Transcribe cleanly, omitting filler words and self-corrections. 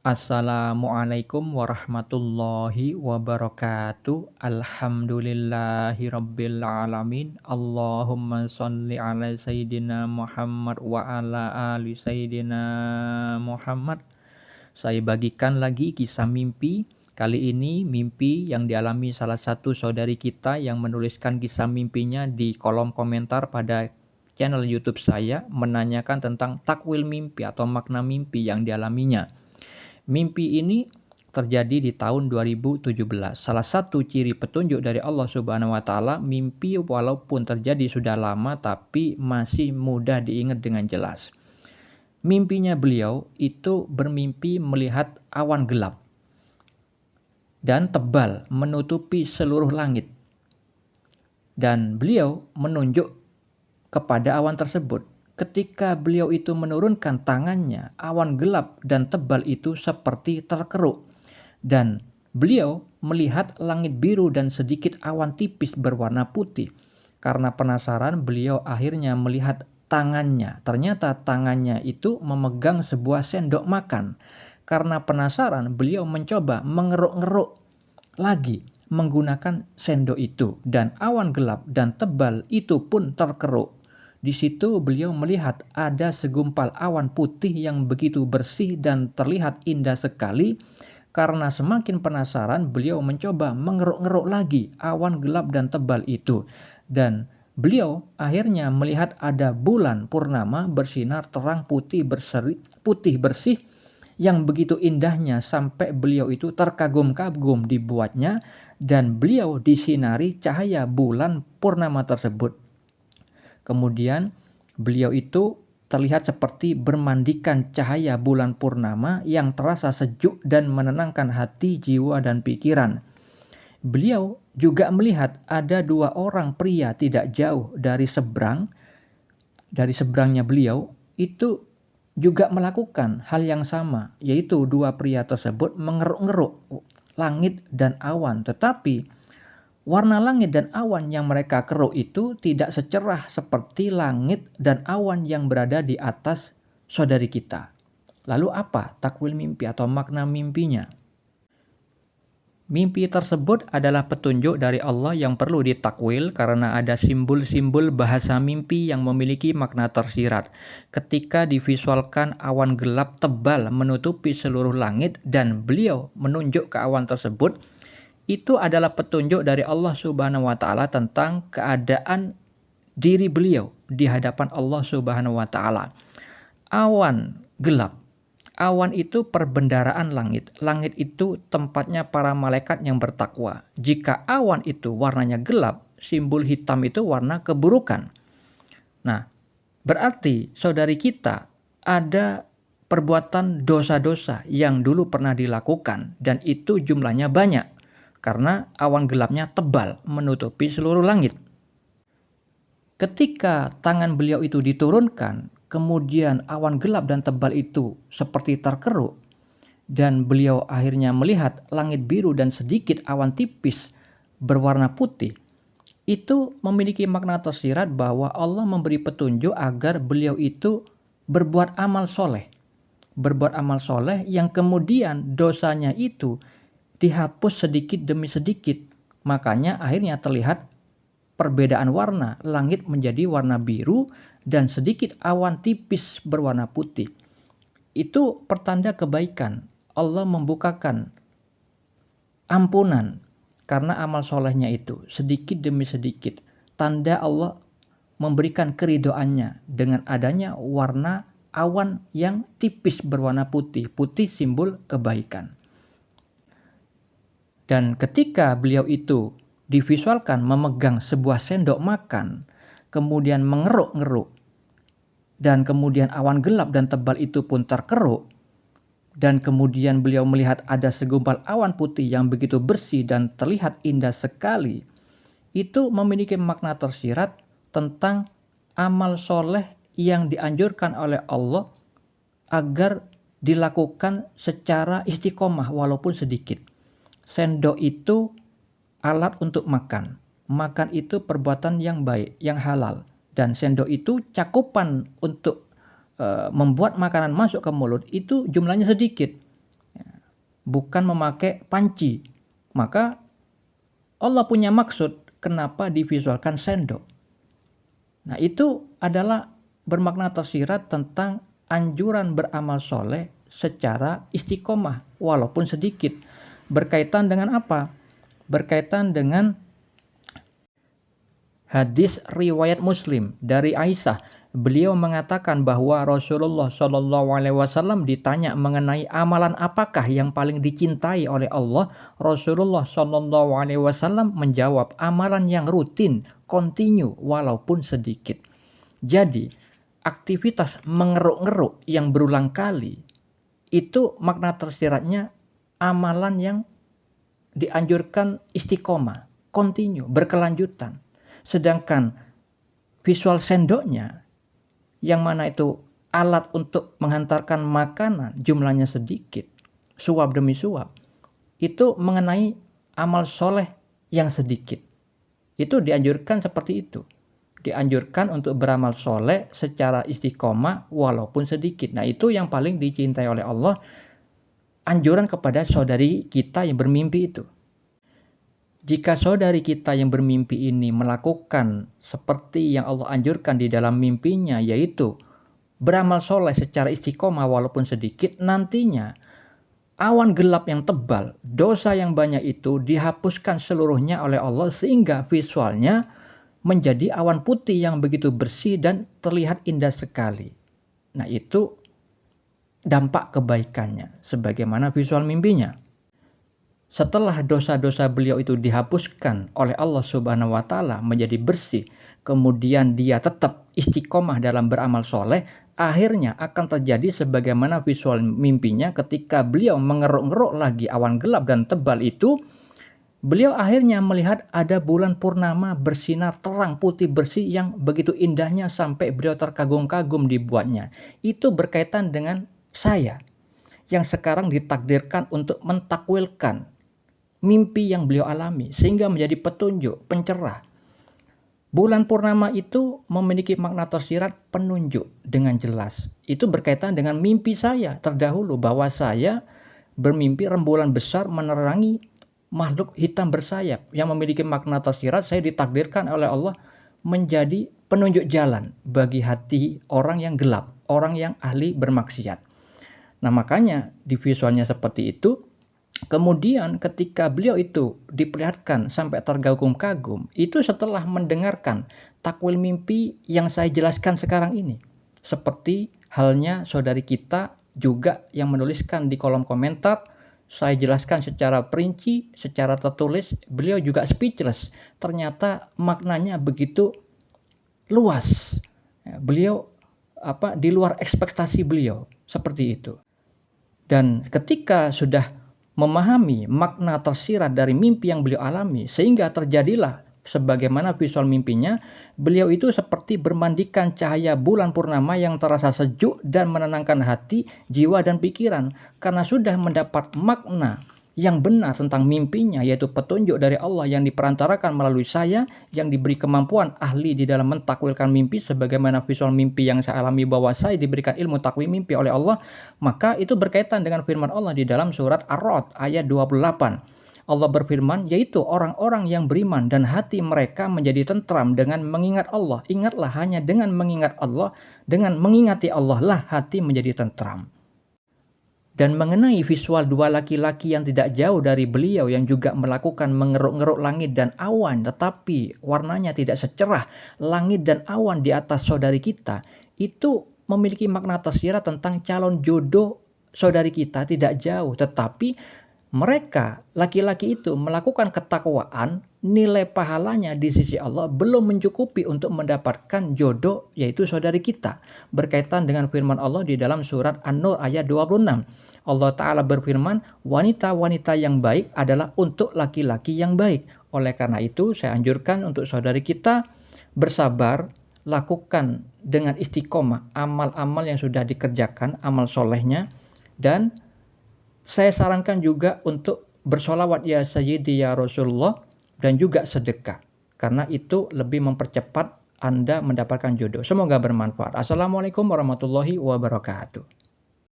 Assalamualaikum warahmatullahi wabarakatuh. Alhamdulillahirabbil alamin. Allahumma shalli ala sayyidina Muhammad wa ala ali sayyidina Muhammad. Saya bagikan lagi kisah mimpi. Kali ini mimpi yang dialami salah satu saudari kita yang menuliskan kisah mimpinya di kolom komentar pada channel YouTube saya, menanyakan tentang takwil mimpi atau makna mimpi yang dialaminya. Mimpi ini terjadi di tahun 2017. Salah satu ciri petunjuk dari Allah Subhanahu wa taala, mimpi walaupun terjadi sudah lama tapi masih mudah diingat dengan jelas. Mimpinya beliau itu bermimpi melihat awan gelap dan tebal menutupi seluruh langit. Dan beliau menunjuk kepada awan tersebut. Ketika beliau itu menurunkan tangannya, awan gelap dan tebal itu seperti terkeruk. Dan beliau melihat langit biru dan sedikit awan tipis berwarna putih. Karena penasaran, beliau akhirnya melihat tangannya. Ternyata tangannya itu memegang sebuah sendok makan. Karena penasaran, beliau mencoba mengeruk-ngeruk lagi menggunakan sendok itu. Dan awan gelap dan tebal itu pun terkeruk. Di situ beliau melihat ada segumpal awan putih yang begitu bersih dan terlihat indah sekali. Karena semakin penasaran, beliau mencoba mengeruk-ngeruk lagi awan gelap dan tebal itu. Dan beliau akhirnya melihat ada bulan purnama bersinar terang putih bersih yang begitu indahnya sampai beliau itu terkagum-kagum dibuatnya, dan beliau disinari cahaya bulan purnama tersebut. Kemudian beliau itu terlihat seperti bermandikan cahaya bulan purnama yang terasa sejuk dan menenangkan hati, jiwa, dan pikiran. Beliau juga melihat ada dua orang pria tidak jauh dari seberangnya beliau itu juga melakukan hal yang sama, yaitu dua pria tersebut mengeruk-ngeruk langit dan awan, tetapi warna langit dan awan yang mereka keruk itu tidak secerah seperti langit dan awan yang berada di atas saudari kita. Lalu apa takwil mimpi atau makna mimpinya? Mimpi tersebut adalah petunjuk dari Allah yang perlu ditakwil karena ada simbol-simbol bahasa mimpi yang memiliki makna tersirat. Ketika divisualkan awan gelap tebal menutupi seluruh langit dan beliau menunjuk ke awan tersebut, itu adalah petunjuk dari Allah Subhanahu wa taala tentang keadaan diri beliau di hadapan Allah Subhanahu wa taala. Awan gelap. Awan itu perbendaharaan langit. Langit itu tempatnya para malaikat yang bertakwa. Jika awan itu warnanya gelap, simbol hitam itu warna keburukan. Nah, berarti saudari kita ada perbuatan dosa-dosa yang dulu pernah dilakukan dan itu jumlahnya banyak. Karena awan gelapnya tebal menutupi seluruh langit. Ketika tangan beliau itu diturunkan, kemudian awan gelap dan tebal itu seperti terkeruk, dan beliau akhirnya melihat langit biru dan sedikit awan tipis berwarna putih. Itu memiliki makna tersirat bahwa Allah memberi petunjuk agar beliau itu berbuat amal soleh. Berbuat amal soleh yang kemudian dosanya itu dihapus sedikit demi sedikit. Makanya akhirnya terlihat perbedaan warna, langit menjadi warna biru dan sedikit awan tipis berwarna putih. Itu pertanda kebaikan. Allah membukakan ampunan karena amal solehnya itu sedikit demi sedikit. Tanda Allah memberikan keridoannya dengan adanya warna awan yang tipis berwarna putih. Putih simbol kebaikan. Dan ketika beliau itu divisualkan memegang sebuah sendok makan, kemudian mengeruk-ngeruk, dan kemudian awan gelap dan tebal itu pun terkeruk, dan kemudian beliau melihat ada segumpal awan putih yang begitu bersih dan terlihat indah sekali, itu memiliki makna tersirat tentang amal soleh yang dianjurkan oleh Allah agar dilakukan secara istiqomah walaupun sedikit. Sendok itu alat untuk makan. Makan itu perbuatan yang baik, yang halal. Dan sendok itu cakupan untuk membuat makanan masuk ke mulut itu jumlahnya sedikit. bukan memakai panci. Maka Allah punya maksud kenapa divisualkan sendok. Nah, itu adalah bermakna tersirat tentang anjuran beramal soleh secara istiqomah walaupun sedikit. Berkaitan dengan apa? Berkaitan dengan hadis riwayat Muslim dari Aisyah. Beliau mengatakan bahwa Rasulullah SAW ditanya mengenai amalan apakah yang paling dicintai oleh Allah. Rasulullah SAW menjawab, amalan yang rutin, kontinu walaupun sedikit. Jadi aktivitas mengeruk-ngeruk yang berulang kali itu makna tersiratnya amalan yang dianjurkan istiqomah, kontinu, berkelanjutan. Sedangkan visual sendoknya yang mana itu alat untuk menghantarkan makanan jumlahnya sedikit, suap demi suap, itu mengenai amal soleh yang sedikit. Itu dianjurkan seperti itu. Dianjurkan untuk beramal soleh secara istiqomah walaupun sedikit. Nah, itu yang paling dicintai oleh Allah, anjuran kepada saudari kita yang bermimpi itu. Jika saudari kita yang bermimpi ini melakukan seperti yang Allah anjurkan di dalam mimpinya, yaitu beramal soleh secara istiqomah walaupun sedikit, nantinya awan gelap yang tebal, dosa yang banyak itu dihapuskan seluruhnya oleh Allah sehingga visualnya menjadi awan putih yang begitu bersih dan terlihat indah sekali. Nah, itu dampak kebaikannya sebagaimana visual mimpinya. Setelah dosa-dosa beliau itu dihapuskan oleh Allah Subhanahu wa Ta'ala menjadi bersih, kemudian dia tetap istiqomah dalam beramal soleh, akhirnya akan terjadi sebagaimana visual mimpinya ketika beliau mengeruk-ngeruk lagi awan gelap dan tebal itu. Beliau akhirnya melihat ada bulan purnama bersinar terang putih bersih yang begitu indahnya sampai beliau terkagum-kagum dibuatnya. Itu berkaitan dengan saya yang sekarang ditakdirkan untuk mentakwilkan mimpi yang beliau alami sehingga menjadi petunjuk, pencerah. Bulan purnama itu memiliki makna tersirat penunjuk dengan jelas. Itu berkaitan dengan mimpi saya terdahulu bahwa saya bermimpi rembulan besar menerangi makhluk hitam bersayap yang memiliki makna tersirat. Saya ditakdirkan oleh Allah menjadi penunjuk jalan bagi hati orang yang gelap, orang yang ahli bermaksiat. Nah, makanya di visualnya seperti itu. Kemudian ketika beliau itu diperlihatkan sampai terkagum-kagum, itu setelah mendengarkan takwil mimpi yang saya jelaskan sekarang ini. Seperti halnya saudari kita juga yang menuliskan di kolom komentar, saya jelaskan secara perinci, secara tertulis, beliau juga speechless. Ternyata maknanya begitu luas. Beliau di luar ekspektasi beliau, seperti itu. Dan ketika sudah memahami makna tersirat dari mimpi yang beliau alami sehingga terjadilah sebagaimana visual mimpinya, beliau itu seperti bermandikan cahaya bulan purnama yang terasa sejuk dan menenangkan hati, jiwa dan pikiran karena sudah mendapat makna yang benar tentang mimpinya, yaitu petunjuk dari Allah yang diperantarakan melalui saya yang diberi kemampuan ahli di dalam mentakwilkan mimpi sebagaimana visual mimpi yang saya alami bahwa saya diberikan ilmu takwil mimpi oleh Allah. Maka itu berkaitan dengan firman Allah di dalam surat Ar-Ra'd ayat 28. Allah berfirman, yaitu orang-orang yang beriman dan hati mereka menjadi tentram dengan mengingat Allah. Ingatlah, hanya dengan mengingat Allah, dengan mengingati Allah lah hati menjadi tentram. Dan mengenai visual dua laki-laki yang tidak jauh dari beliau yang juga melakukan mengeruk-ngeruk langit dan awan, tetapi warnanya tidak secerah langit dan awan di atas saudari kita, itu memiliki makna tersirat tentang calon jodoh saudari kita tidak jauh, tetapi mereka laki-laki itu melakukan ketakwaan, nilai pahalanya di sisi Allah belum mencukupi untuk mendapatkan jodoh yaitu saudari kita. Berkaitan dengan firman Allah di dalam surat An-Nur ayat 26. Allah Ta'ala berfirman, wanita-wanita yang baik adalah untuk laki-laki yang baik. Oleh karena itu saya anjurkan untuk saudari kita bersabar, lakukan dengan istiqomah amal-amal yang sudah dikerjakan, amal solehnya, dan saya sarankan juga untuk bersolawat ya Sayyidi ya Rasulullah dan juga sedekah. Karena itu lebih mempercepat Anda mendapatkan jodoh. Semoga bermanfaat. Assalamualaikum warahmatullahi wabarakatuh.